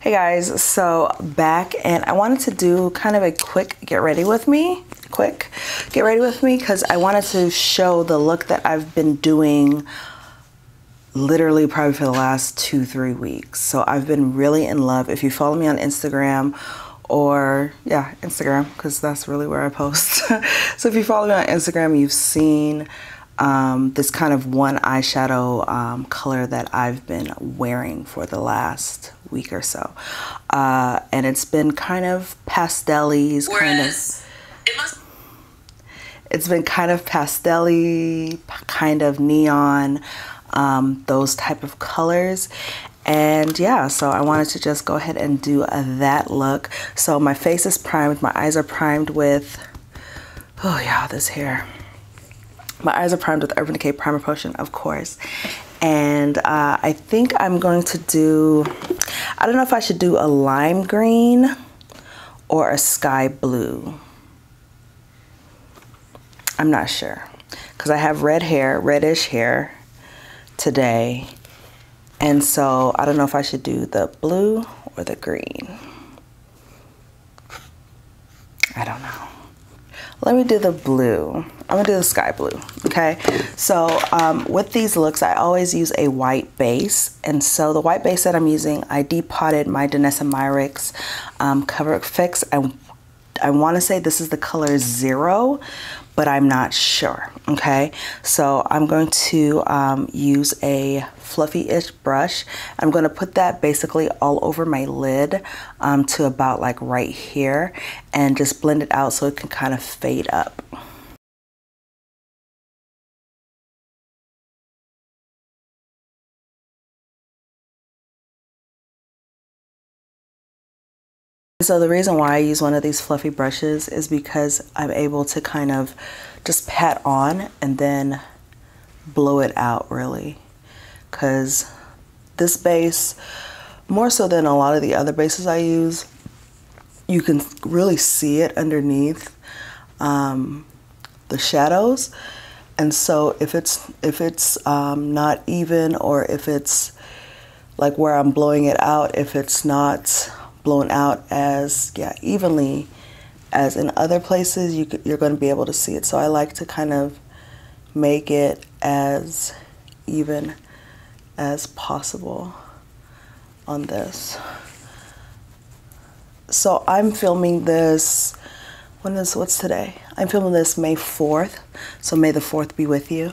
Hey guys, so back, and I wanted to do kind of a quick get ready with me because I wanted to show the look that I've been doing literally probably for the last 2-3 weeks. So I've been really in love. If you follow me on Instagram, or yeah, Instagram, because that's really where I post. So if you follow me on Instagram, you've seen this kind of one eyeshadow color that I've been wearing for the last week or so, and it's been kind of pastel-y, it's been kind of pastel-y, kind of neon, those type of colors. And yeah, so I wanted to just go ahead and do that look. So my face is primed, my eyes are primed with, oh yeah, this hair. My eyes are primed with Urban Decay Primer Potion, of course. And I think I'm going to do, I don't know if I should do a lime green or a sky blue. I'm not sure, because I have red hair, reddish hair today. And so I don't know if I should do the blue or the green. I don't know. Let me do the blue. I'm gonna do the sky blue, okay? So with these looks, I always use a white base. And so the white base that I'm using, I depotted my Danessa Myricks Cover Fix. I wanna say this is the color 0, but I'm not sure, okay? So I'm going to use a fluffy-ish brush. I'm gonna put that basically all over my lid to about like right here, and just blend it out so it can kind of fade up. So the reason why I use one of these fluffy brushes is because I'm able to kind of just pat on and then blow it out, really. Because this base, more so than a lot of the other bases I use, you can really see it underneath the shadows. And so if it's not even, or if it's like where I'm blowing it out, if it's not blown out as evenly as in other places, you're going to be able to see it. So I like to kind of make it as even as possible on this. So I'm filming this, what's today? I'm filming this May 4th, so may the 4th be with you.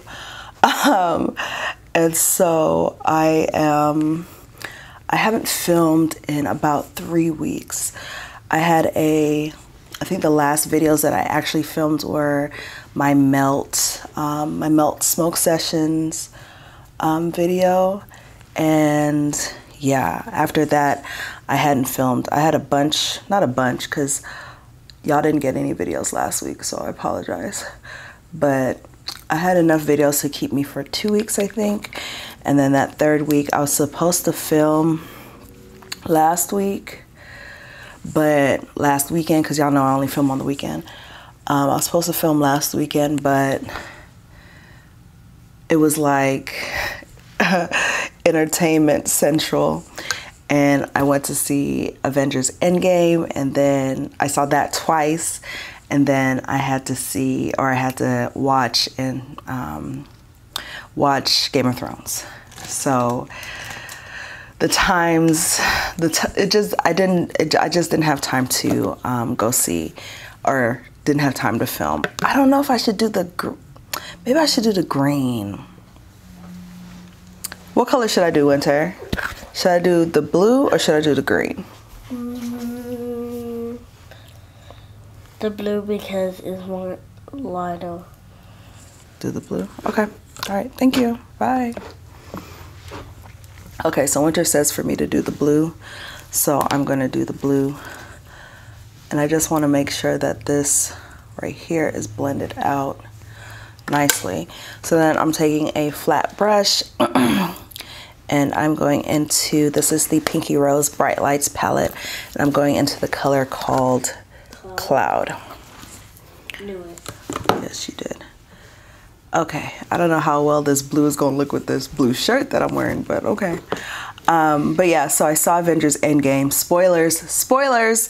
And so I haven't filmed in about 3 weeks. I think the last videos that I actually filmed were my melt smoke sessions video. And yeah, after that, I hadn't filmed. I had a bunch, not a bunch, because y'all didn't get any videos last week, so I apologize. But I had enough videos to keep me for 2 weeks, I think. And then that 3rd week, I was supposed to film last week, but last weekend, because y'all know I only film on the weekend. I was supposed to film last weekend, but it was like Entertainment Central, and I went to see Avengers Endgame, and then I saw that twice, and then I had to watch Game of Thrones. So the times, I just didn't have time to go see, or didn't have time to film. I don't know if I should do maybe I should do the green. What color should I do, Winter? Should I do the blue or should I do the green? The blue, because it's more lighter. Do the blue? Okay. All right. Thank you. Bye. Okay, so Winter says for me to do the blue, so I'm going to do the blue. And I just want to make sure that this right here is blended out nicely. So then I'm taking a flat brush and I'm going into, this is the Pinky Rose Bright Lights palette, and I'm going into the color called Cloud. Knew it. Yes, you did. Okay, I don't know how well this blue is gonna look with this blue shirt that I'm wearing, but okay. But yeah, so I saw Avengers Endgame. Spoilers.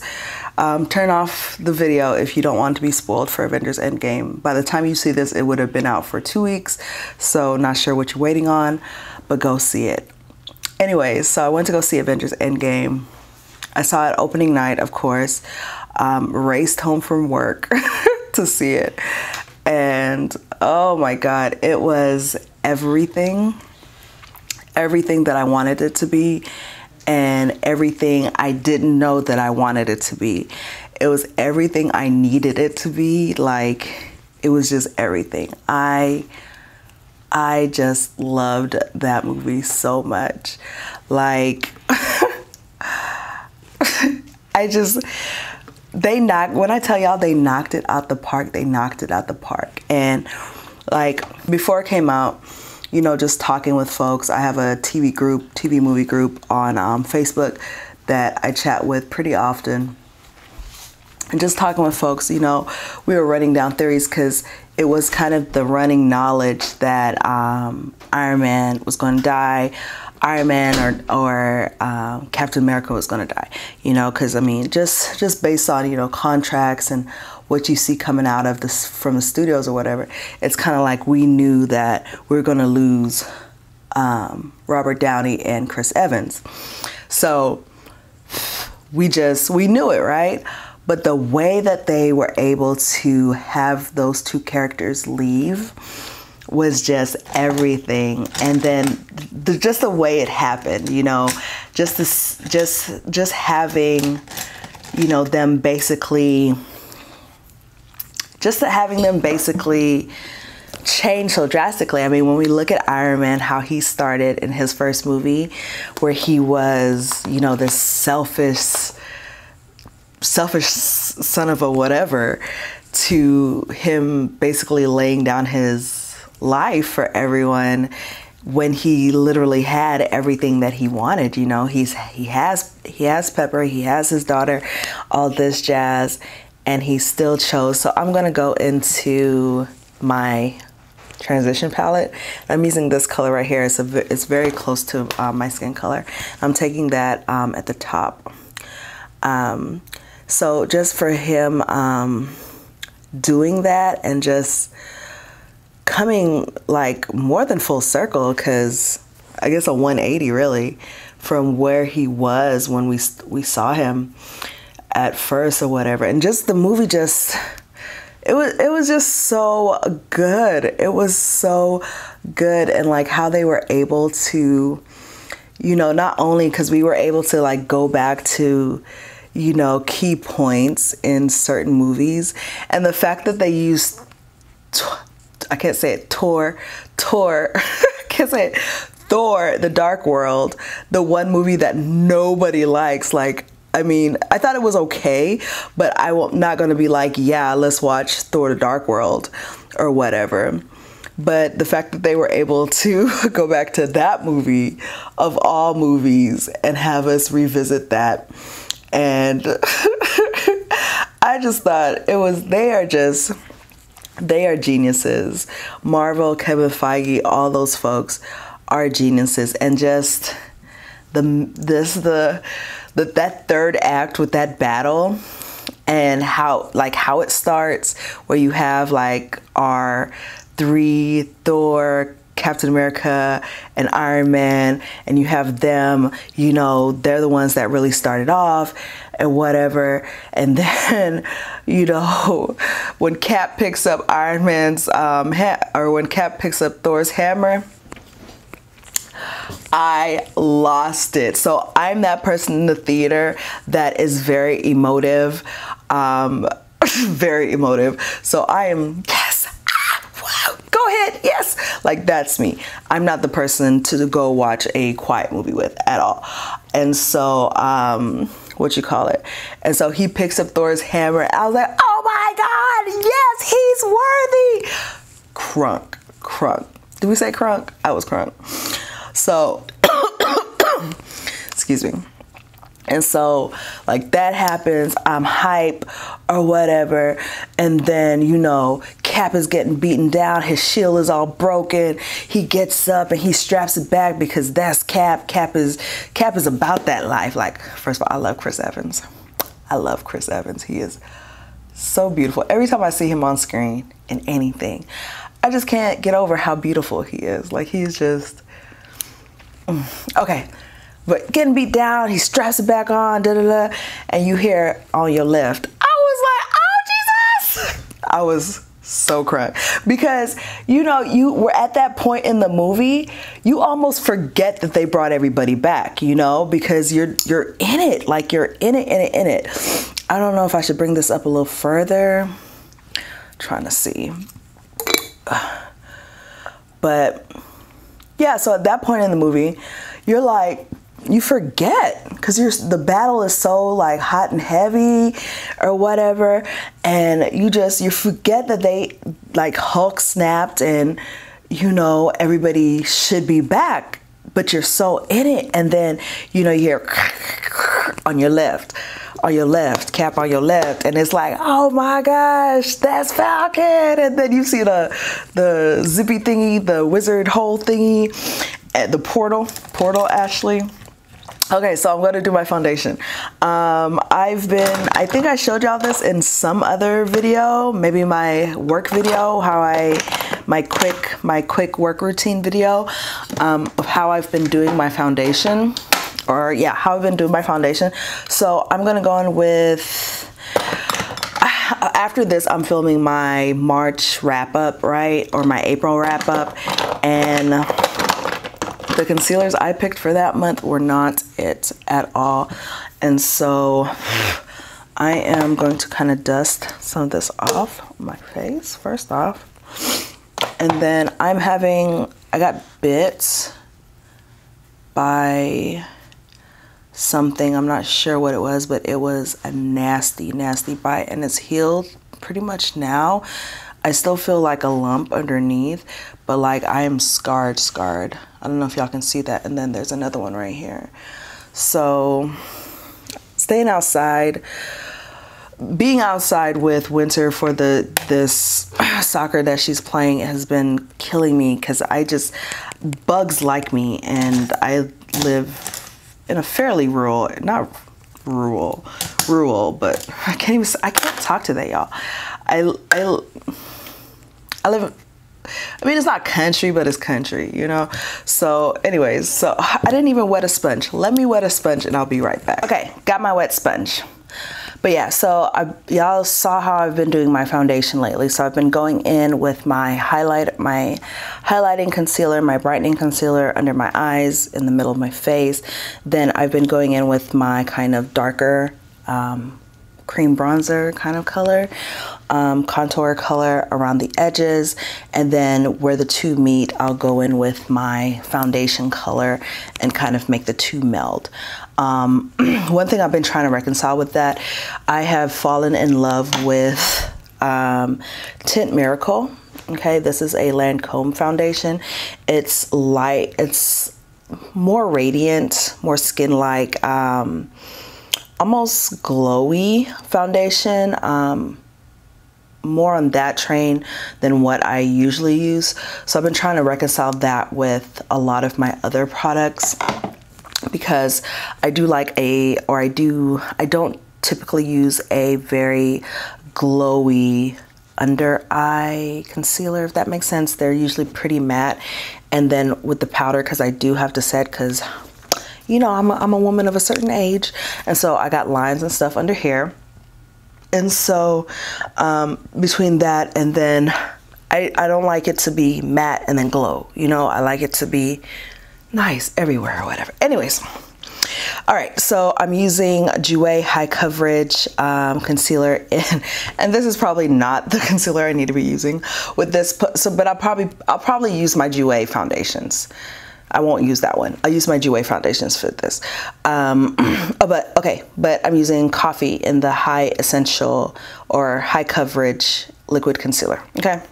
Turn off the video if you don't want to be spoiled for Avengers Endgame. By the time you see this, it would have been out for 2 weeks. So not sure what you're waiting on, but go see it. Anyways, so I went to go see Avengers Endgame. I saw it opening night, of course. Raced home from work to see it. And oh my God, it was everything that I wanted it to be, and everything I didn't know that I wanted it to be. It was everything I needed it to be. Like, it was just everything. I just loved that movie so much. Like, when I tell y'all they knocked it out the park, they knocked it out the park. And like, before it came out, you know, just talking with folks. I have a TV movie group on Facebook that I chat with pretty often. And just talking with folks, you know, we were running down theories because it was kind of the running knowledge that Iron Man was going to die. Iron Man or Captain America was going to die, you know, because I mean, just based on, you know, contracts and what you see coming out of this from the studios or whatever, it's kind of like we knew that we were going to lose Robert Downey and Chris Evans. So we knew it, right? But the way that they were able to have those two characters leave was just everything. And then just the way it happened, you know, just having, you know, them basically change so drastically. I mean, when we look at Iron Man, how he started in his first movie, where he was, you know, this selfish son of a whatever, to him basically laying down his life for everyone when he literally had everything that he wanted. You know, he has Pepper, he has his daughter, all this jazz, and he still chose. So I'm gonna go into my transition palette. I'm using this color right here. It's very close to my skin color. I'm taking that at the top. So just for him doing that and just coming like more than full circle, because I guess a 180 really from where he was when we saw him at first or whatever. And just the movie it was just so good. It was so good. And like how they were able to, you know, not only because we were able to like go back to, you know, key points in certain movies, and the fact that they used, I can't say it, Thor, can't say it, Thor, The Dark World, the one movie that nobody likes. Like, I mean, I thought it was okay, but I'm not going to be like, yeah, let's watch Thor, The Dark World or whatever. But the fact that they were able to go back to that movie of all movies and have us revisit that. And I just thought they are geniuses. Marvel, Kevin Feige, all those folks are geniuses. And just that third act with that battle and how it starts, where you have like our three, Thor, Captain America, and Iron Man, and you have them, you know, they're the ones that really started off and whatever. And then, you know, when Cap picks up Iron Man's or when Cap picks up Thor's hammer, I lost it. So I'm that person in the theater that is very emotive, very emotive. So I am, yes, wow, go ahead, yes, like that's me. I'm not the person to go watch a quiet movie with at all. And so what you call it, and so he picks up Thor's hammer. I was like, oh my God, yes, he's worthy. Crunk. Did we say crunk? I was crunk. So excuse me. And so like that happens, I'm hype or whatever, and then, you know, Cap is getting beaten down. His shield is all broken. He gets up and he straps it back because that's Cap. Cap is about that life. Like, first of all, I love Chris Evans. I love Chris Evans. He is so beautiful. Every time I see him on screen in anything, I just can't get over how beautiful he is. Like, he's just okay. But getting beat down, he straps it back on, and you hear on your left. I was like, oh Jesus! I was so crying because you know, you were at that point in the movie, you almost forget that they brought everybody back, you know, because you're in it, like you're in it. I don't know if I should bring this up a little further. Trying to see. But yeah, so at that point in the movie, you're like, you forget because the battle is so like hot and heavy or whatever, and you forget that they like Hulk snapped and you know everybody should be back, but you're so in it, and then you know you hear on your left, Cap on your left, and it's like, oh my gosh, that's Falcon, and then you see the zippy thingy, the wizard hole thingy, at the portal Ashley. Okay, so I'm going to do my foundation. I think I showed y'all this in some other video, maybe my work video, my quick work routine video, of how I've been doing my foundation, or yeah, how I've been doing my foundation. So I'm going to go in with, after this, I'm filming my March wrap up, right? Or my April wrap up, and the concealers I picked for that month were not it at all. And so I am going to kind of dust some of this off my face first off. And then I got bit by something. I'm not sure what it was, but it was a nasty, nasty bite, and it's healed pretty much now. I still feel like a lump underneath, but like I am scarred. I don't know if y'all can see that. And then there's another one right here. So staying outside, being outside with Winter for this soccer that she's playing has been killing me, because bugs like me, and I live in a fairly rural, not rural, but I can't talk to that, y'all. I live, I mean, it's not country, but it's country, you know? So anyways, so I didn't even wet a sponge. Let me wet a sponge and I'll be right back. Okay, got my wet sponge. But yeah, so y'all saw how I've been doing my foundation lately. So I've been going in with my highlighting concealer, my brightening concealer under my eyes, in the middle of my face. Then I've been going in with my kind of darker cream bronzer kind of color, contour color around the edges, and then where the two meet, I'll go in with my foundation color and kind of make the two meld. One thing I've been trying to reconcile with that, I have fallen in love with Tint Miracle. Okay, this is a Lancome foundation. It's light, it's more radiant, more skin-like, almost glowy foundation, more on that train than what I usually use. So I've been trying to reconcile that with a lot of my other products, because I do like I don't typically use a very glowy under eye concealer, if that makes sense. They're usually pretty matte. And then with the powder, because I do have to set, because you know, I'm a woman of a certain age, and so I got lines and stuff under here. And so between that and then I don't like it to be matte and then glow, you know, I like it to be nice everywhere or whatever. Anyways, all right, so I'm using Jouer High Coverage concealer, and this is probably not the concealer I need to be using with this, but I'll probably use my Jouer foundations. I won't use that one. I'll use my Jouer foundations for this. But I'm using Coffee in the High Essential or High Coverage Liquid Concealer, okay?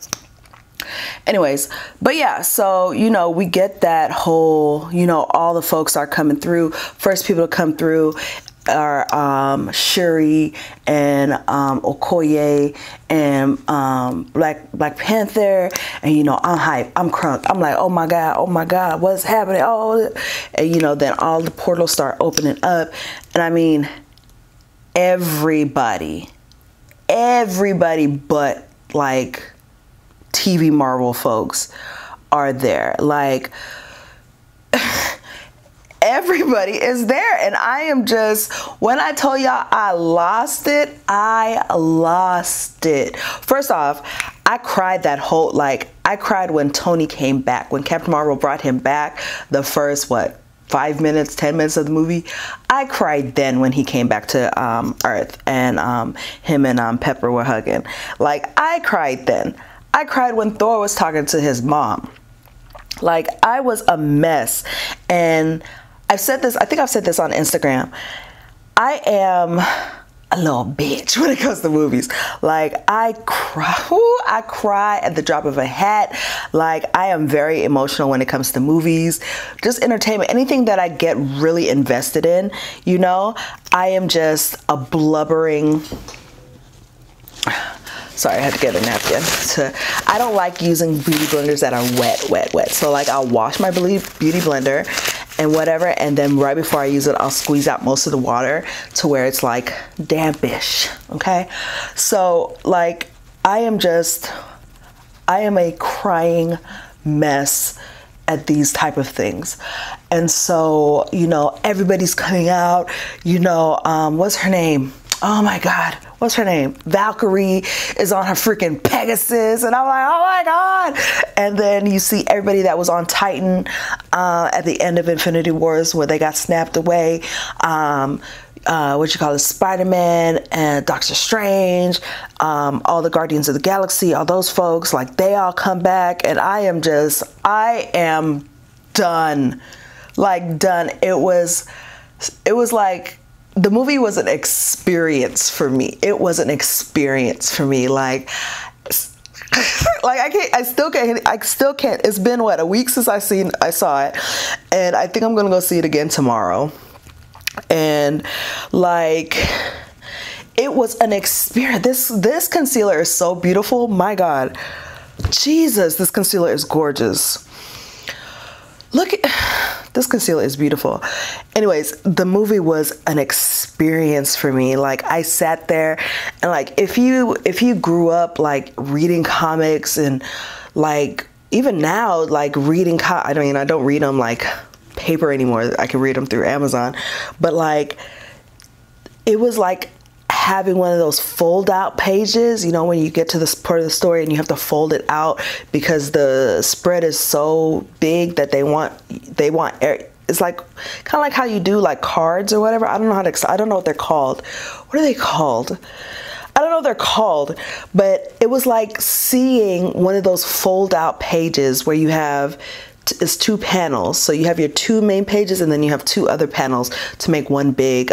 Anyways, but yeah, so, you know, we get that whole, you know, all the folks are coming through, first people to come through. are Shuri and Okoye and Black Panther, and you know, I'm hype, I'm crunk, I'm like, oh my god, what's happening? Oh, and you know, then all the portals start opening up, and I mean, everybody but like TV Marvel folks are there, like everybody is there. And I am just, when I told y'all I lost it. First off, I cried that whole, like, I cried when Tony came back, when Captain Marvel brought him back, the first, what, 5 minutes, 10 minutes of the movie. I cried then when he came back to Earth, and him and Pepper were hugging. Like, I cried then. I cried when Thor was talking to his mom. Like, I was a mess. And I've said this, I think I've said this on Instagram. I am a little bitch when it comes to movies. Like, I cry at the drop of a hat. Like, I am very emotional when it comes to movies, just entertainment, anything that I get really invested in, you know. I am just a blubbering, sorry, I had to get a napkin. I don't like using beauty blenders that are wet. So like, I'll wash my beauty blender and whatever, and then right before I use it, I'll squeeze out most of the water to where it's like dampish, okay? So like, I am a crying mess at these type of things. And so, you know, everybody's coming out, you know, what's her name? Oh my God, what's her name? Valkyrie is on her freaking Pegasus, and I'm like, oh my God. And then you see everybody that was on Titan at the end of Infinity Wars, where they got snapped away. Spider-Man and Doctor Strange, all the Guardians of the Galaxy, all those folks, like, they all come back, and I am done. Like, done. It was like, the movie was an experience for me. It was an experience for me. Like, I still can't. It's been what, a week since I saw it, and I think I'm gonna go see it again tomorrow. And like, it was an experience. This concealer is so beautiful. My God, Jesus, this concealer is gorgeous. Look at this concealer is beautiful. Anyways, the movie was an experience for me. Like, I sat there, and like, if you grew up like reading comics, and like even now, like reading I don't read them like paper anymore. I can read them through Amazon, but like, it was like having one of those fold out pages, you know, when you get to this part of the story and you have to fold it out because the spread is so big that they want it's like kind of like how you do like cards or whatever. I don't know what they're called. What are they called? I don't know what they're called, but it was like seeing one of those fold out pages where you have it's 2 panels. So you have your 2 main pages, and then you have 2 other panels to make one big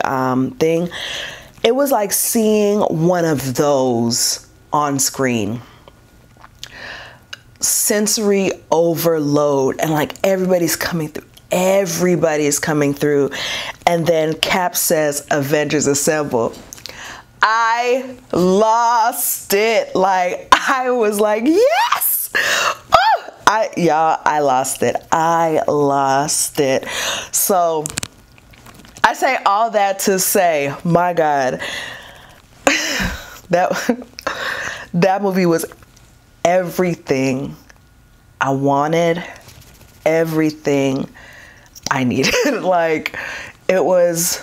thing. It was like seeing one of those on screen. Sensory overload, and like, everybody's coming through. And then Cap says, Avengers Assemble. I lost it. Like, I was like, yes! Oh! I lost it. I lost it. So I say all that to say, my God, that movie was everything I wanted, everything I needed. Like, it was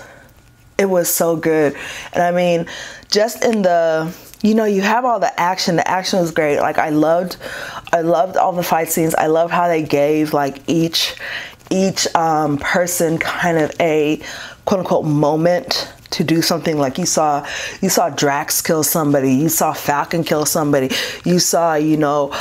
so good. And I mean, just in the, you know, you have all the action was great. Like, I loved all the fight scenes. I love how they gave like each person kind of a quote unquote moment to do something. Like, you saw Drax kill somebody, you saw Falcon kill somebody, you saw, you know,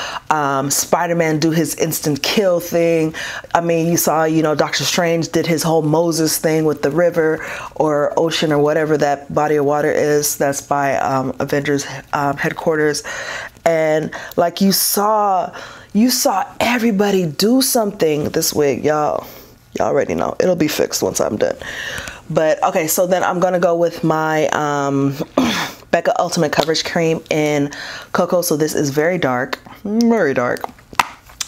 Spider-Man do his instant kill thing. I mean, you saw, you know, Doctor Strange did his whole Moses thing with the river or ocean or whatever that body of water is that's by Avengers headquarters. And like, you saw everybody do something. This wig, y'all already know it'll be fixed once I'm done. But okay, so then I'm gonna go with my Becca Ultimate Coverage Cream in Cocoa. So this is very dark, very dark.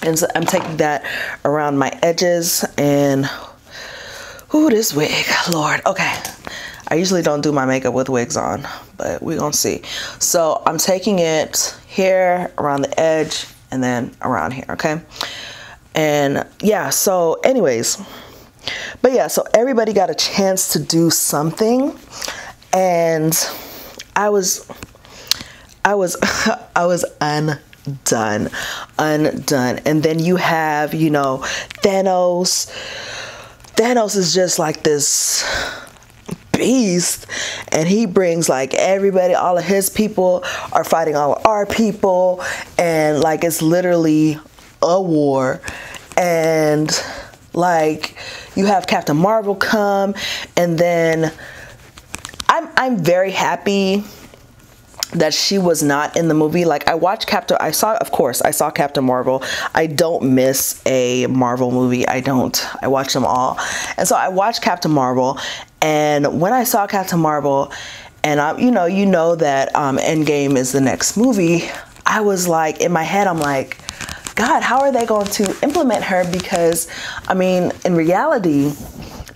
And so I'm taking that around my edges and, ooh, this wig, Lord. Okay, I usually don't do my makeup with wigs on, but we're gonna see. So I'm taking it here, around the edge, and then around here, okay? And yeah, so anyways, but yeah, so everybody got a chance to do something, and I was undone. And then you have, you know, Thanos is just like this beast, and he brings like everybody, all of his people are fighting all of our people, and like it's literally a war. And like you have Captain Marvel come, and then I'm very happy that she was not in the movie. Like I saw Captain Marvel. I don't miss a Marvel movie. I watch them all. And so I watched Captain Marvel, and when I saw Captain Marvel, and you know that Endgame is the next movie, I was like, in my head, I'm like, God, how are they going to implement her? Because I mean, in reality,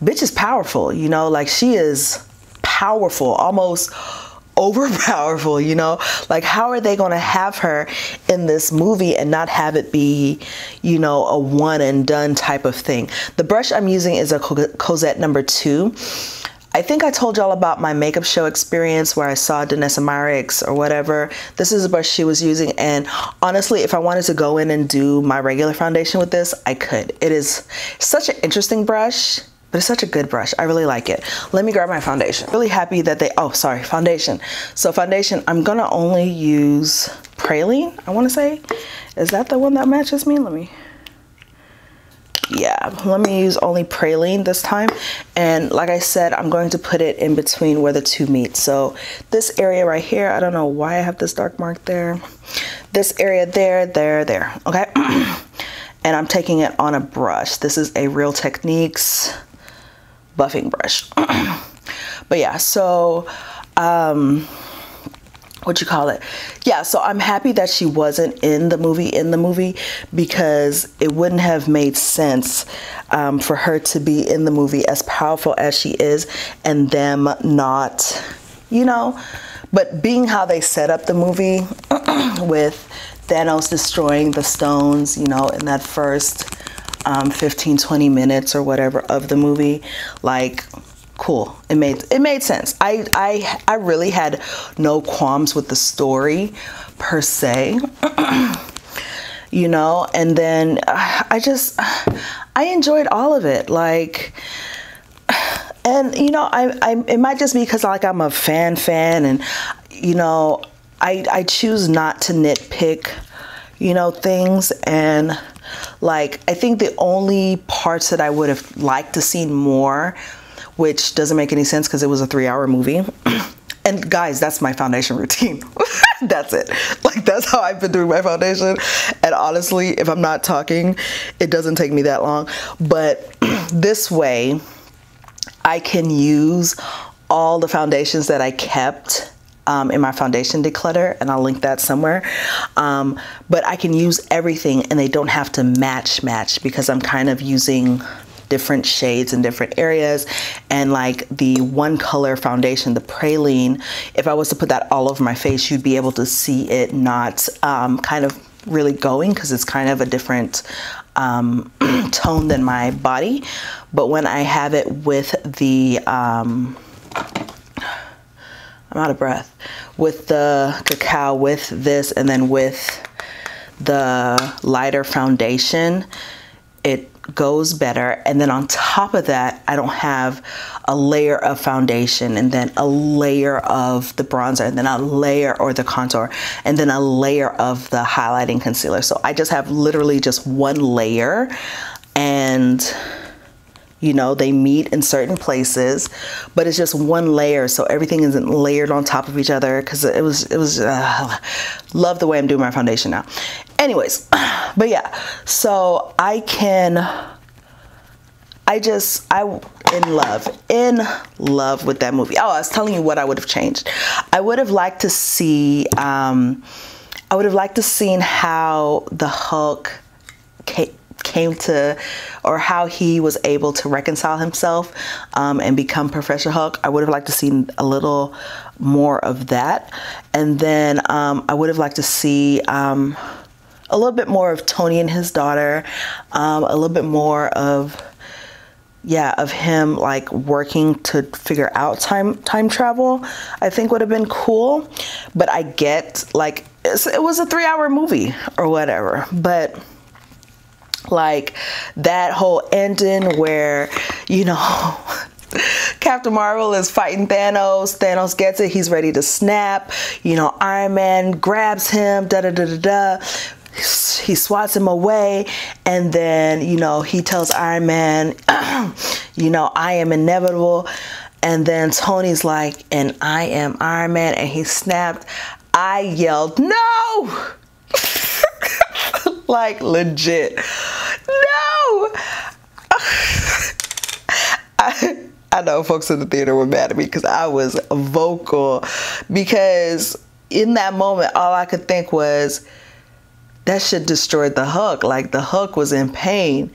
bitch is powerful, you know, like she is powerful, almost over powerful, you know. Like, how are they going to have her in this movie and not have it be, you know, a one and done type of thing? The brush I'm using is a Cosette number 2. I think I told y'all about my makeup show experience where I saw Danessa Myricks or whatever. This is a brush she was using, and honestly, if I wanted to go in and do my regular foundation with this, I could. It is such an interesting brush, but it's such a good brush. I really like it. Let me grab my foundation. Really happy that foundation. So foundation, I'm gonna only use Praline, I wanna say. Is that the one that matches me? Let me use only Praline this time. And like I said, I'm going to put it in between where the two meet. So this area right here, I don't know why I have this dark mark there. This area there, okay? And I'm taking it on a brush. This is a Real Techniques buffing brush. But yeah, so so I'm happy that she wasn't in the movie because it wouldn't have made sense for her to be in the movie as powerful as she is and them not, you know. But being how they set up the movie with Thanos destroying the stones, you know, in that first 15-20 minutes or whatever of the movie, like, cool. It made sense. I really had no qualms with the story per se, you know. And then I enjoyed all of it, like. And you know, it might just be because like I'm a fan, and you know, I choose not to nitpick, you know, things. And like, I think the only parts that I would have liked to see more, which doesn't make any sense because it was a 3-hour movie. And guys, that's my foundation routine. That's it. Like, that's how I've been doing my foundation. And honestly, if I'm not talking, it doesn't take me that long. But this way, I can use all the foundations that I kept in my foundation declutter, and I'll link that somewhere. But I can use everything and they don't have to match because I'm kind of using different shades in different areas. And like the one color foundation, the Praline, if I was to put that all over my face, you'd be able to see it not kind of really going because it's kind of a different tone than my body. But when I have it with the I'm out of breath, with the cacao, with this, and then with the lighter foundation, it goes better. And then on top of that, I don't have a layer of foundation and then a layer of the bronzer and then a layer or the contour and then a layer of the highlighting concealer. So I just have literally just one layer, and you know, they meet in certain places, but it's just one layer, so everything isn't layered on top of each other. Because it was love the way I'm doing my foundation now. Anyways, but yeah, so I can in love with that movie. Oh, I was telling you what I would have changed. I would have liked to see, I would have liked to seen how the Hulk came to, or how he was able to reconcile himself and become Professor Hulk. I would have liked to see a little more of that. And then I would have liked to see a little bit more of Tony and his daughter, a little bit more of, yeah, of him like working to figure out time travel. I think would have been cool. But I get, like, it was a 3-hour movie or whatever, but like that whole ending where, you know, Captain Marvel is fighting Thanos. Thanos gets it. He's ready to snap. You know, Iron Man grabs him. Da da da da da. He swats him away, and then, you know, he tells Iron Man, you know, I am inevitable. And then Tony's like, and I am Iron Man, and he snapped. I yelled, no! Like, legit. No! I know folks in the theater were mad at me because I was vocal, because in that moment, all I could think was, that shit destroyed the Hulk. Like, the Hulk was in pain.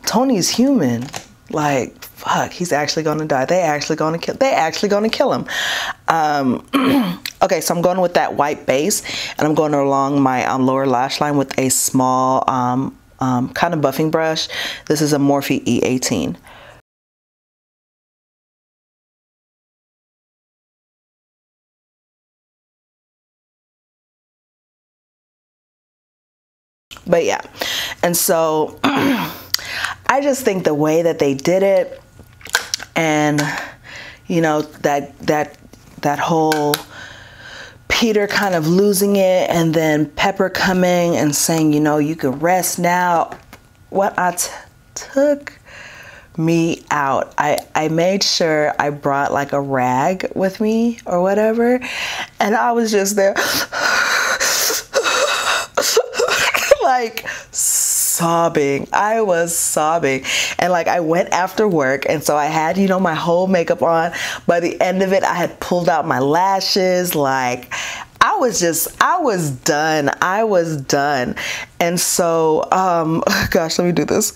Tony's human. Like, fuck, he's actually gonna die. They actually gonna kill him. Okay, so I'm going with that white base, and I'm going along my lower lash line with a small kind of buffing brush. This is a Morphe E18. But yeah, and so I just think the way that they did it, and you know, that whole Peter kind of losing it, and then Pepper coming and saying, you know, you can rest now. What took me out. I made sure I brought like a rag with me or whatever, and I was just there like sobbing. I was sobbing, and like I went after work, and so I had, you know, my whole makeup on. By the end of it, I had pulled out my lashes. Like I was done. And so gosh, let me do this,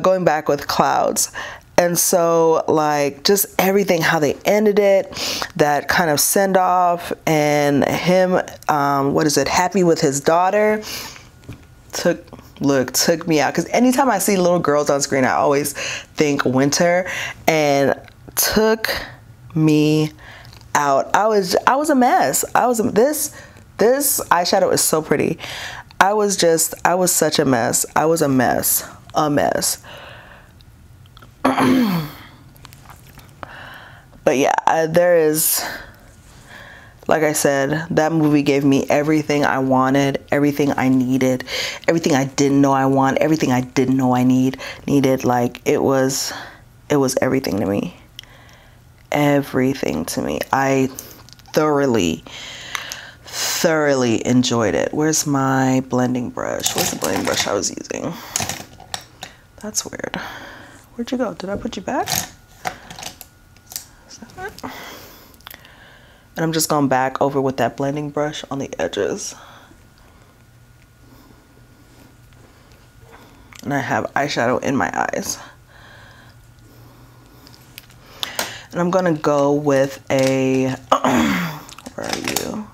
going back with clouds. And so like just everything, how they ended it, that kind of send off, and him happy with his daughter, took me out. Because anytime I see little girls on screen, I always think winter, and took me out. I was a mess. This eyeshadow is so pretty. I was such a mess. I was a mess. But yeah, there is, like I said, that movie gave me everything I wanted, everything I needed, everything I didn't know I want, everything I didn't know I needed. Like it was everything to me. Everything to me. I thoroughly enjoyed it. Where's my blending brush? Where's the blending brush I was using? That's weird. Where'd you go? Did I put you back? Is that it? And I'm just going back over with that blending brush on the edges. And I have eyeshadow in my eyes. And I'm gonna go with a, where are you?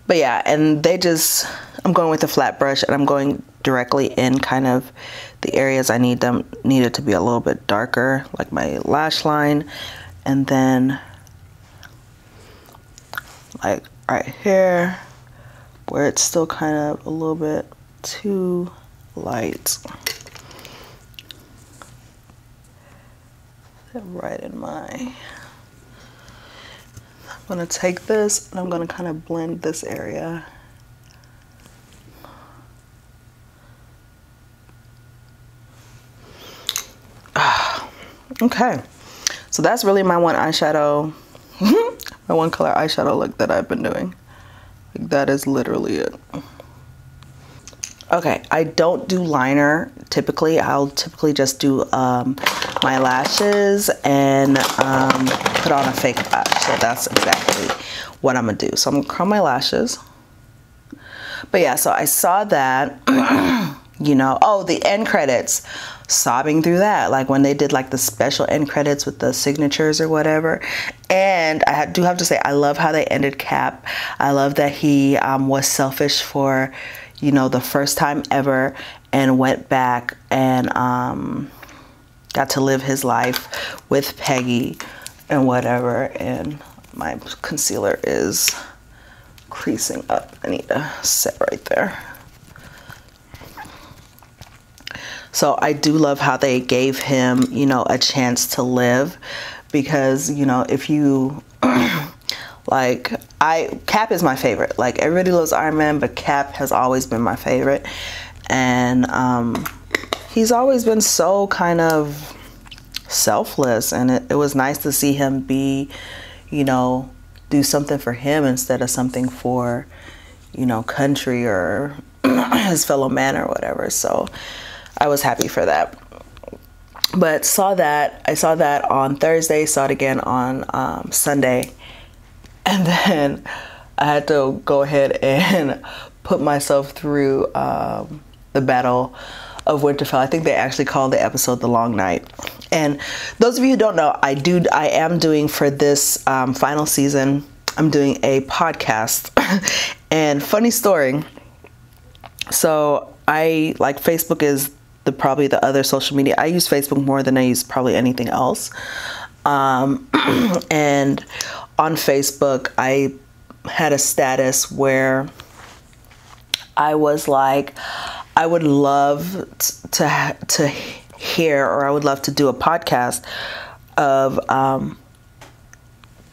But yeah, and I'm going with a flat brush, and I'm going directly in kind of the areas I needed to be a little bit darker, like my lash line, and then like right here where it's still kind of a little bit too light. Right in my, I'm gonna take this and I'm gonna kind of blend this area. Okay, So that's really my one eyeshadow, my one color eyeshadow look that I've been doing. Like, that is literally it. Okay, I don't do liner typically. I'll typically just do my lashes and put on a fake lash. So that's exactly what I'm gonna do. So I'm gonna curl my lashes. But yeah, so I saw that, you know, oh, the end credits, sobbing through that, like when they did like the special end credits with the signatures or whatever. And I do have to say, I love how they ended Cap. I love that he was selfish for, you know, the first time ever, and went back and got to live his life with Peggy and whatever. And my concealer is creasing up. I need to set right there. So I do love how they gave him, you know, a chance to live, because, you know, if you like, Cap is my favorite. Like, everybody loves Iron Man, but Cap has always been my favorite. And he's always been so kind of selfless, and it was nice to see him be, you know, do something for him instead of something for, you know, country or his fellow man or whatever. So I was happy for that. But I saw that on Thursday, saw it again on Sunday, and then I had to go ahead and put myself through the Battle of Winterfell. I think they actually called the episode The Long Night. And those of you who don't know, I am doing, for this final season, I'm doing a podcast. And funny story, so I, like, Facebook is probably the other social media. I use Facebook more than I use probably anything else. And on Facebook, I had a status where I was like, I would love to hear, or I would love to do a podcast of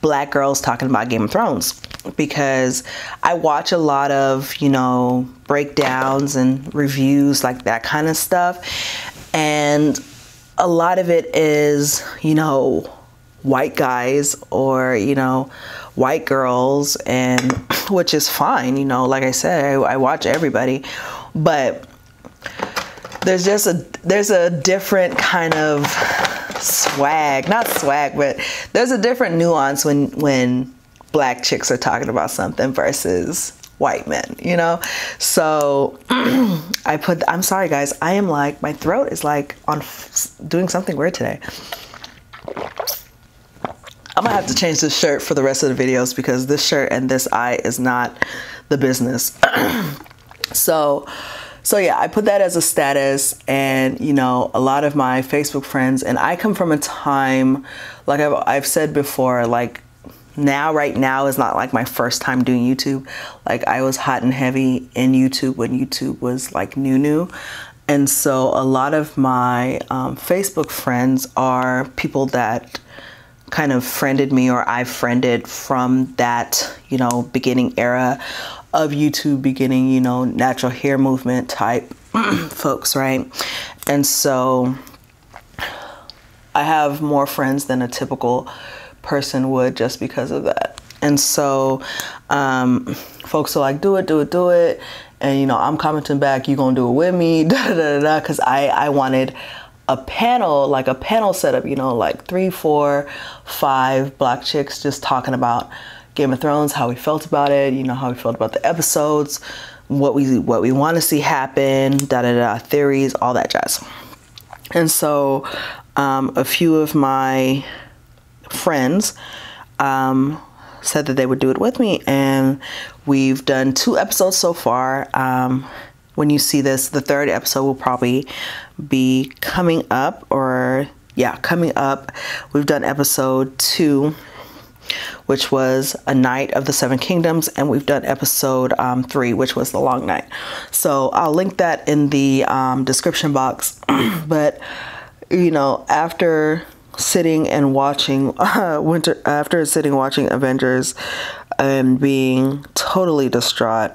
Black girls talking about Game of Thrones, because I watch a lot of, you know, breakdowns and reviews, like that kind of stuff, and a lot of it is, you know, white guys or, you know, white girls, and which is fine, you know, like I said, I watch everybody, but there's a different kind of swag, not swag, but there's a different nuance when Black chicks are talking about something versus white men, you know? So I'm sorry guys, I am like, my throat is like doing something weird today. I'm gonna have to change this shirt for the rest of the videos, because this shirt and this eye is not the business. So yeah, I put that as a status, and, you know, a lot of my Facebook friends, and I come from a time, like I've said before, like right now is not like my first time doing YouTube. Like, I was hot and heavy in YouTube when YouTube was like new. And so a lot of my Facebook friends are people that kind of friended me, or I friended from that, you know, beginning era of YouTube, beginning, you know, natural hair movement type folks, right? And so I have more friends than a typical person would, just because of that. And so folks are like, do it. And, you know, I'm commenting back, you gonna do it with me, because I wanted a panel setup, you know, like 3, 4, 5 Black chicks just talking about Game of Thrones, how we felt about it, you know, how we felt about the episodes, what we want to see happen, theories, all that jazz. And so a few of my friends said that they would do it with me, and we've done 2 episodes so far. When you see this, the 3rd episode will probably be coming up, coming up. We've done episode 2, which was A Night of the Seven Kingdoms, and we've done episode 3, which was The Long Night. So I'll link that in the description box. But, you know, after sitting and watching watching Avengers and being totally distraught,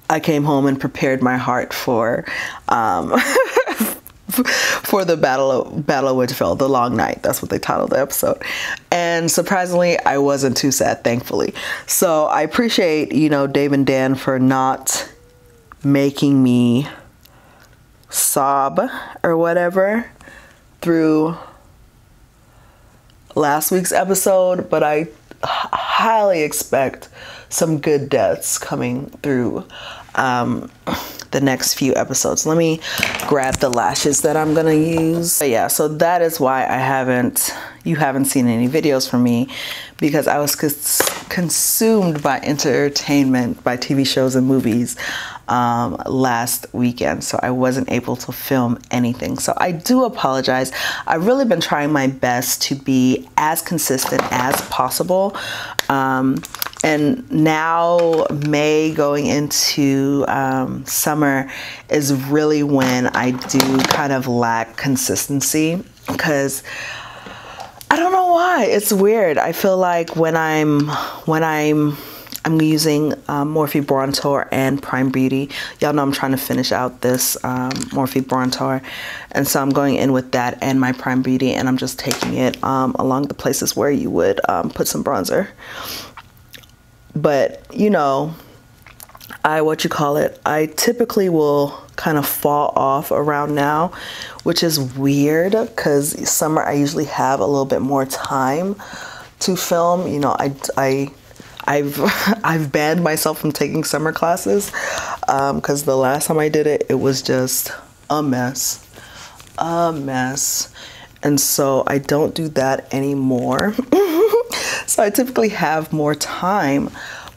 I came home and prepared my heart for for the Battle of Winterfell, the long night. That's what they titled the episode. And surprisingly, I wasn't too sad, thankfully. So I appreciate, you know, Dave and Dan for not making me sob or whatever through last week's episode, but I highly expect some good deaths coming through the next few episodes. Let me grab the lashes that I'm gonna use. But yeah, so that is why you haven't seen any videos from me, because I was consumed by entertainment, by TV shows and movies last weekend, so I wasn't able to film anything. So I do apologize. I've really been trying my best to be as consistent as possible. And now May going into summer is really when I do kind of lack consistency, because I don't know why. It's weird. I feel like when I'm using Morphe Bronzer and Prime Beauty. Y'all know I'm trying to finish out this Morphe Bronzer, and so I'm going in with that and my Prime Beauty, and I'm just taking it along the places where you would put some bronzer. But you know, I typically will kind of fall off around now, which is weird because summer I usually have a little bit more time to film. You know, I've banned myself from taking summer classes because the last time I did it, it was just a mess. And so I don't do that anymore. So I typically have more time,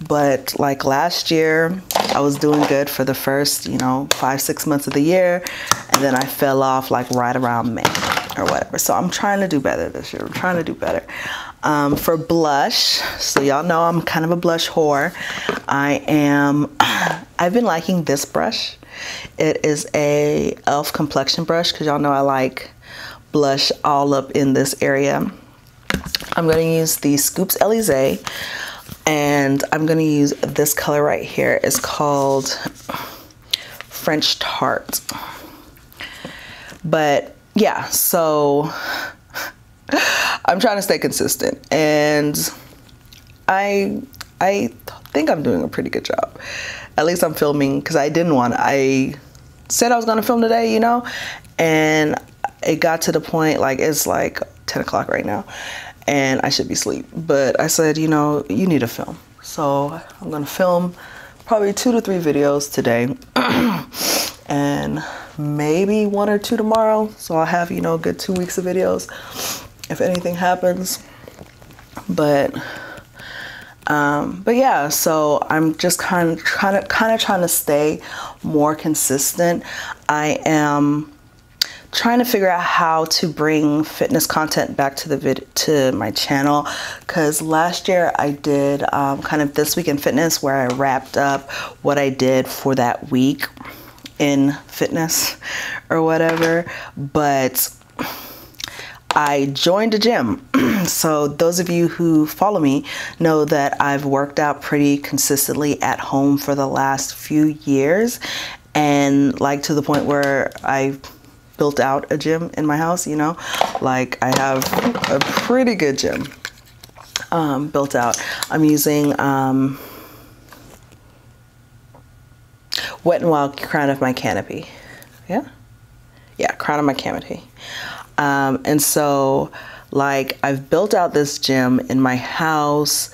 but like last year, I was doing good for the first, you know, 5-6 months of the year, and then I fell off like right around May or whatever. So I'm trying to do better this year. I'm trying to do better. For blush, so y'all know I'm kind of a blush whore. I've been liking this brush. It is a e.l.f. complexion brush, because y'all know I like blush all up in this area. I'm going to use the Scoops Elysee, and I'm going to use this color right here. It's called French Tart. But yeah, so I'm trying to stay consistent, and I think I'm doing a pretty good job. At least I'm filming, because I said I was going to film today, you know, and it got to the point, like it's like 10 o'clock right now and I should be asleep, but I said, you know, you need to film. So I'm going to film probably 2 to 3 videos today and maybe 1 or 2 tomorrow. So I'll have, you know, a good 2 weeks of videos if anything happens. But yeah, so I'm just kind of trying to stay more consistent. I am trying to figure out how to bring fitness content back to my channel, because last year I did kind of This Week in Fitness, where I wrapped up what I did for that week in fitness or whatever, but I joined a gym. So those of you who follow me know that I've worked out pretty consistently at home for the last few years, and like to the point where I built out a gym in my house, you know, like I have a pretty good gym built out. I'm using Wet n Wild Crown of My Canopy. Yeah, Crown of My Canopy. And so like I've built out this gym in my house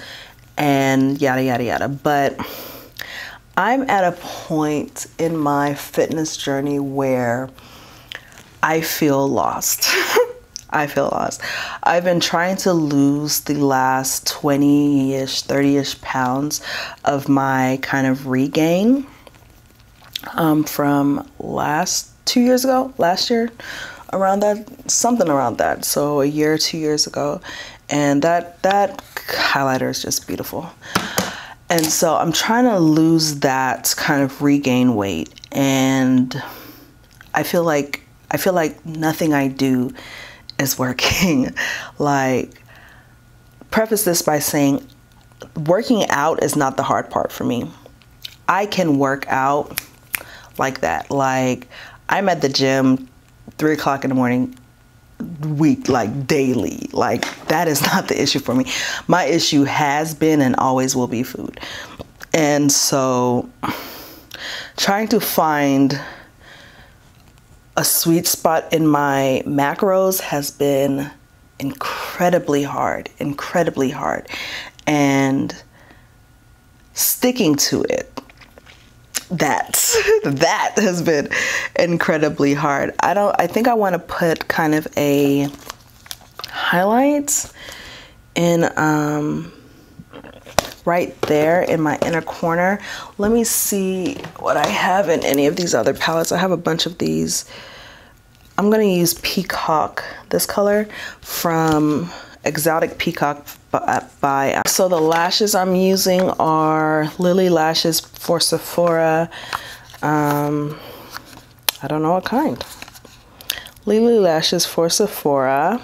and yada yada yada, but I'm at a point in my fitness journey where I feel lost. I feel lost. I've been trying to lose the last 20-ish, 30-ish pounds of my kind of regain from last year, around that, something around that. So a year, 2 years ago. And that highlighter is just beautiful. And so I'm trying to lose that kind of regain weight. And I feel like nothing I do is working. Like, preface this by saying working out is not the hard part for me. I can work out like that. Like, I'm at the gym 3 o'clock in the morning, like daily. Like, that is not the issue for me. My issue has been and always will be food. And so trying to find a sweet spot in my macros has been incredibly hard, and sticking to it, that has been incredibly hard. I think I want to put kind of a highlight in right there in my inner corner. Let me see what I have in any of these other palettes. I have a bunch of these. I'm going to use Peacock, this color from Exotic Peacock by. So the lashes I'm using are Lily Lashes for Sephora. I don't know what kind. Lily Lashes for Sephora.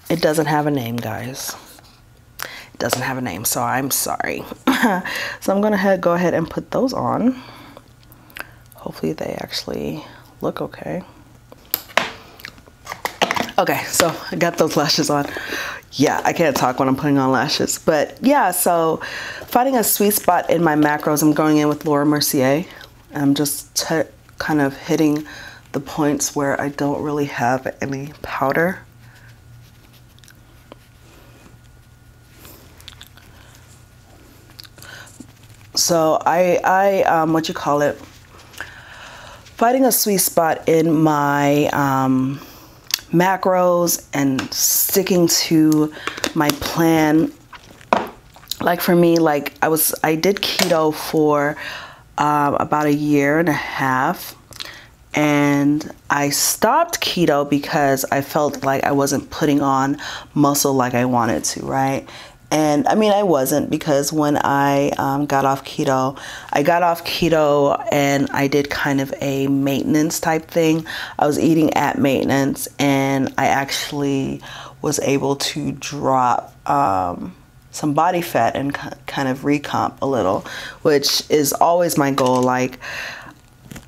It doesn't have a name, guys. It doesn't have a name, so I'm sorry. So I'm gonna go ahead and put those on. Hopefully they actually look okay. Okay, so I got those lashes on. Yeah, I can't talk when I'm putting on lashes, but yeah, so finding a sweet spot in my macros, I'm going in with Laura Mercier. I'm just kind of hitting the points where I don't really have any powder. So what you call it, finding a sweet spot in my macros and sticking to my plan. Like for me, like I did keto for about 1.5 years, and I stopped keto because I felt like I wasn't putting on muscle like I wanted to, right? And I mean, I wasn't, because when I got off keto and I did kind of a maintenance type thing. I was eating at maintenance, and I actually was able to drop some body fat and kind of recomp a little, which is always my goal. Like,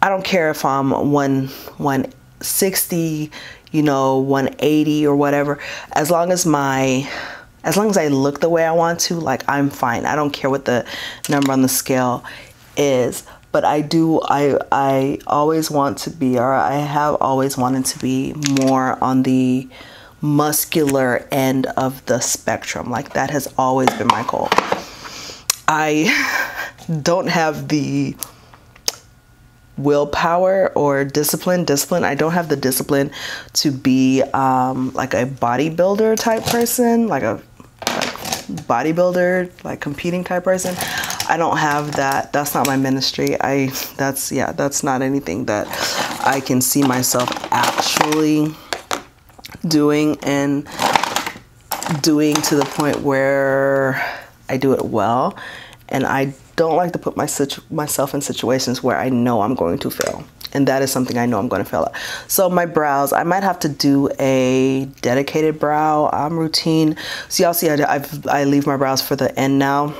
I don't care if I'm 160, you know, 180 or whatever, as long as I look the way I want to, like, I'm fine. I don't care what the number on the scale is, but I always want to be, or I have always wanted to be more on the muscular end of the spectrum. Like, that has always been my goal. I don't have the willpower or discipline. I don't have the discipline to be like a bodybuilder type person, like bodybuilder, like competing type person. I don't have that. That's not my ministry. That's not anything that I can see myself actually doing and doing to the point where I do it well. And I don't like to put myself in situations where I know I'm going to fail. And that is something I know I'm going to fail at. So my brows, I might have to do a dedicated brow routine. So y'all see, I leave my brows for the end now.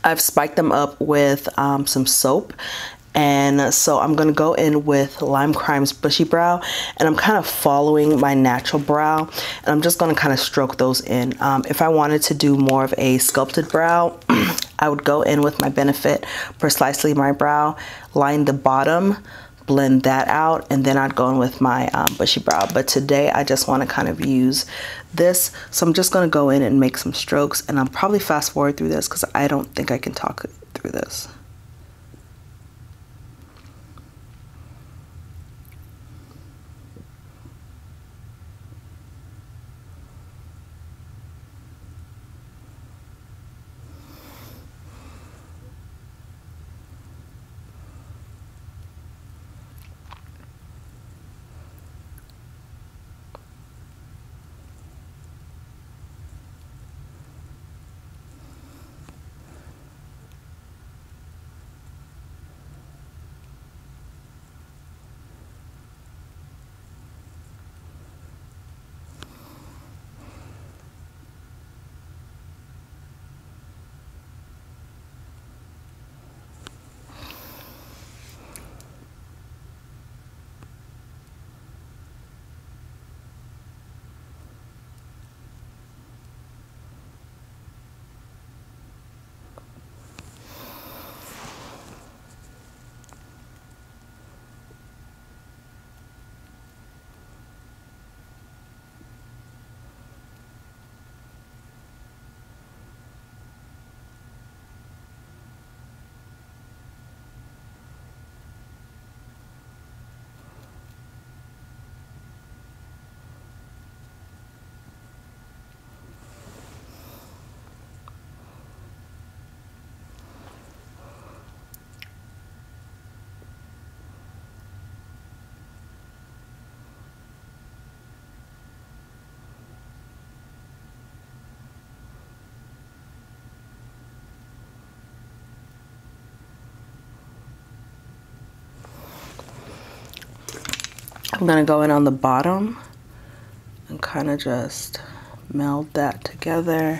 I've spiked them up with some soap. And so I'm going to go in with Lime Crime's Bushy Brow, and I'm kind of following my natural brow, and I'm just going to kind of stroke those in. If I wanted to do more of a sculpted brow, I would go in with my Benefit Precisely My Brow, line the bottom, blend that out, and then I'd go in with my bushy brow. But today I just want to kind of use this, so I'm just going to go in and make some strokes, and I'll probably fast forward through this because I don't think I can talk through this. I'm gonna go in on the bottom and kind of just meld that together.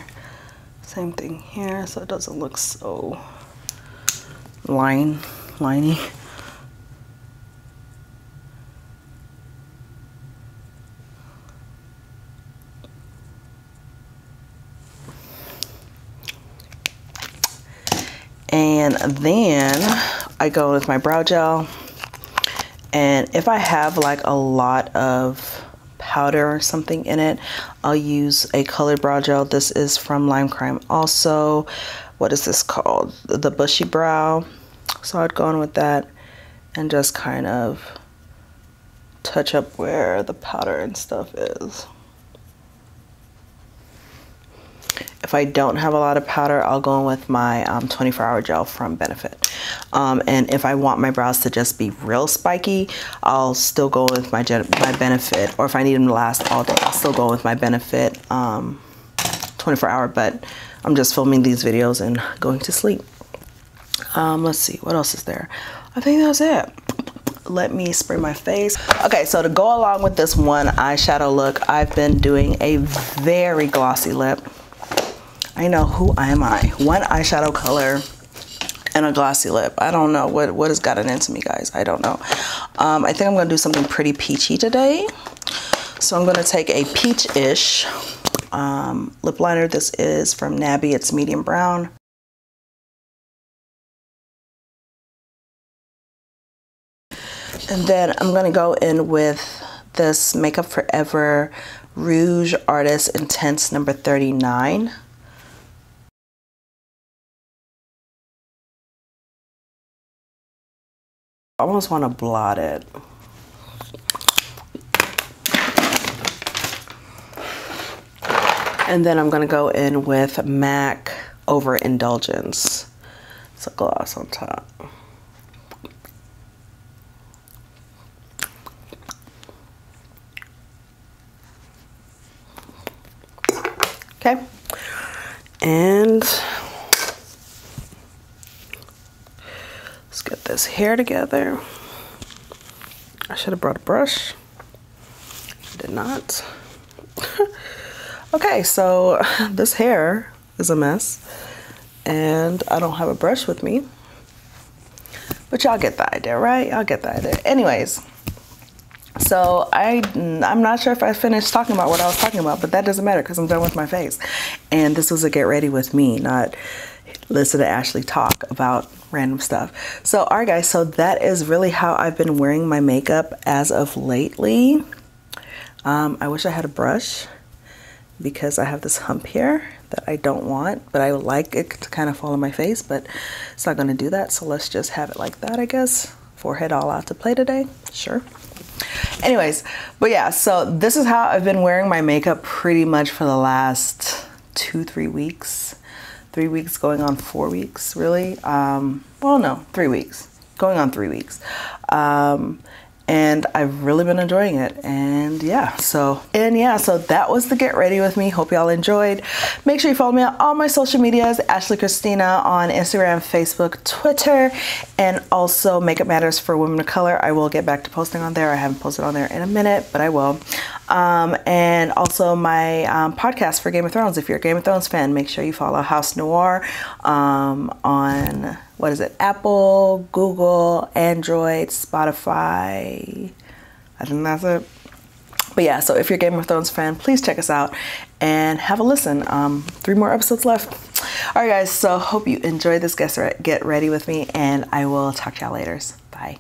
Same thing here, so it doesn't look so liney. And then I go with my brow gel, and if I have like a lot of powder or something in it, I'll use a colored brow gel. This is from Lancome. Also, what is this called? The Bushy Brow. So I'd go in with that and just kind of touch up where the powder and stuff is. If I don't have a lot of powder, I'll go in with my 24-hour gel from Benefit. And if I want my brows to just be real spiky, I'll still go with my Benefit. Or if I need them to last all day, I'll still go with my Benefit 24-hour. But I'm just filming these videos and going to sleep. Let's see, what else is there? I think that's it. Let me spray my face. Okay, so to go along with this one eyeshadow look, I've been doing a very glossy lip. I know, who am I? One eyeshadow color and a glossy lip. I don't know what has gotten into me, guys. I don't know. I think I'm gonna do something pretty peachy today. So I'm gonna take a peach-ish lip liner. This is from Nabby. It's medium brown. And then I'm gonna go in with this Makeup Forever Rouge Artist Intense number 39. I almost want to blot it. And then I'm going to go in with MAC Overindulgence. It's a gloss on top. Okay. And let's get this hair together. I should have brought a brush. I did not. Okay, so this hair is a mess and I don't have a brush with me. But y'all get the idea, right? Y'all get the idea. Anyways, so I'm not sure if I finished talking about what I was talking about, but that doesn't matter because I'm done with my face. And this was a get ready with me, not listen to Ashley talk about random stuff. So all right guys, so that is really how I've been wearing my makeup as of lately. I wish I had a brush because I have this hump here that I don't want, but I would like it to kind of fall on my face, but it's not going to do that. So let's just have it like that, I guess. Forehead all out to play today. Sure. Anyways, but yeah, so this is how I've been wearing my makeup pretty much for the last 2-3 weeks. 3 weeks going on 4 weeks, really. Well, no, 3 weeks. Going on 3 weeks. And I've really been enjoying it. And yeah, so that was the get ready with me. Hope y'all enjoyed. Make sure you follow me on all my social medias, Ashley Kristena on Instagram, Facebook, Twitter, and also Makeup Matters for Women of Color. I will get back to posting on there. I haven't posted on there in a minute, but I will. And also my podcast for Game of Thrones. If you're a Game of Thrones fan, make sure you follow House Noir on, what is it, Apple, Google, Android, Spotify. I think that's it. But yeah, so if you're a Game of Thrones fan, please check us out and have a listen. 3 more episodes left. All right, guys, so hope you enjoyed this get ready with me, and I will talk to y'all later. Bye.